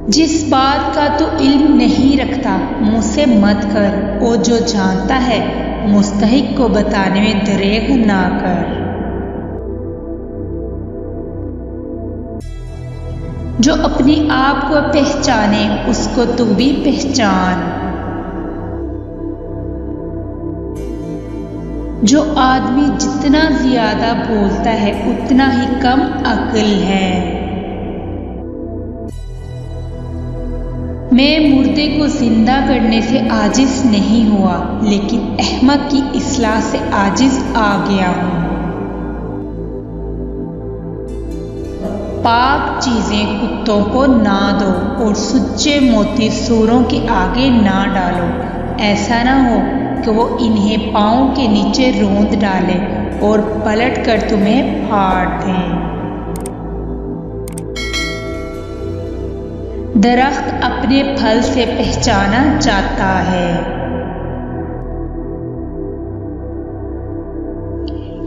جس بات کا تو علم نہیں رکھتا منہ سے مت کر، اور جو جانتا ہے مستحق کو بتانے میں دریغ نہ کر۔ جو اپنے آپ کو پہچانے اس کو تو بھی پہچان۔ جو آدمی جتنا زیادہ بولتا ہے اتنا ہی کم عقل ہے۔ میں مردے کو زندہ کرنے سے عاجز نہیں ہوا، لیکن احمق کی اصلاح سے عاجز آ گیا ہوں۔ پاک چیزیں کتوں کو نہ دو اور سچے موتی سوروں کے آگے نہ ڈالو، ایسا نہ ہو کہ وہ انہیں پاؤں کے نیچے روند ڈالیں اور پلٹ کر تمہیں پھاڑ دیں۔ درخت اپنے پھل سے پہچانا جاتا ہے۔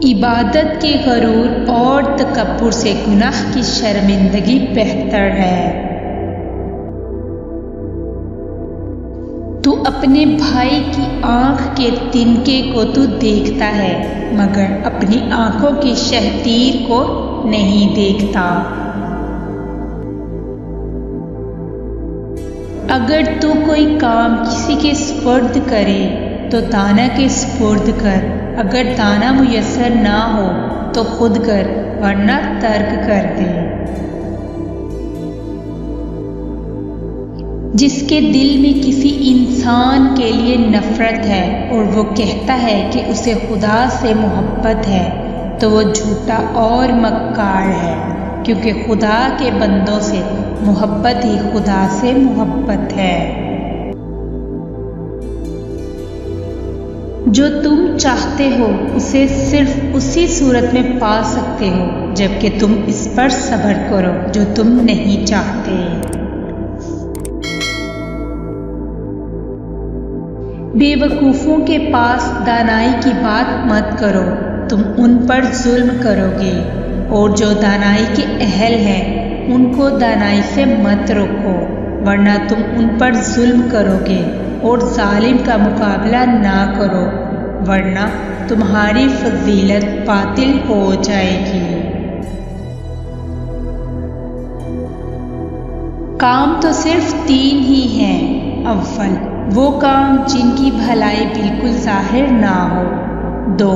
عبادت کے غرور اور تکبر سے گناہ کی شرمندگی بہتر ہے۔ تو اپنے بھائی کی آنکھ کے تنکے کو تو دیکھتا ہے مگر اپنی آنکھوں کی شہتیر کو نہیں دیکھتا۔ اگر تو کوئی کام کسی کے سپرد کرے تو دانا کے سپرد کر، اگر دانا میسر نہ ہو تو خود کر ورنہ ترک کر دے۔ جس کے دل میں کسی انسان کے لیے نفرت ہے اور وہ کہتا ہے کہ اسے خدا سے محبت ہے تو وہ جھوٹا اور مکار ہے، کیونکہ خدا کے بندوں سے محبت ہی خدا سے محبت ہے۔ جو تم چاہتے ہو اسے صرف اسی صورت میں پا سکتے ہو جبکہ تم اس پر صبر کرو جو تم نہیں چاہتے۔ بے وقوفوں کے پاس دانائی کی بات مت کرو، تم ان پر ظلم کرو گے، اور جو دانائی کے اہل ہیں ان کو دانائی سے مت روکو ورنہ تم ان پر ظلم کرو گے، اور ظالم کا مقابلہ نہ کرو ورنہ تمہاری فضیلت باطل ہو جائے گی۔ کام تو صرف 3 ہی ہیں۔ اول وہ کام جن کی بھلائی بالکل ظاہر نہ ہو۔ 2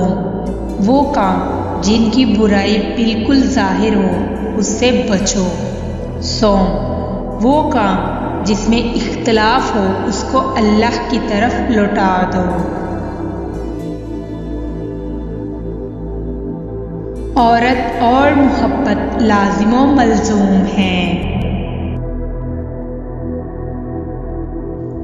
وہ کام جن کی برائی بالکل ظاہر ہو، اس سے بچو۔ 3 وہ کام جس میں اختلاف ہو اس کو اللہ کی طرف لوٹا دو۔ عورت اور محبت لازم و ملزوم ہیں۔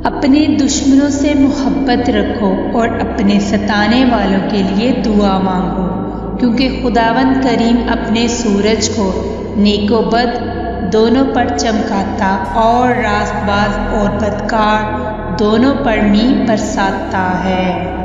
اپنے دشمنوں سے محبت رکھو اور اپنے ستانے والوں کے لیے دعا مانگو، کیونکہ خداوند کریم اپنے سورج کو نیک و بد دونوں پر چمکاتا اور راست باز اور بدکار دونوں پر می برساتا ہے۔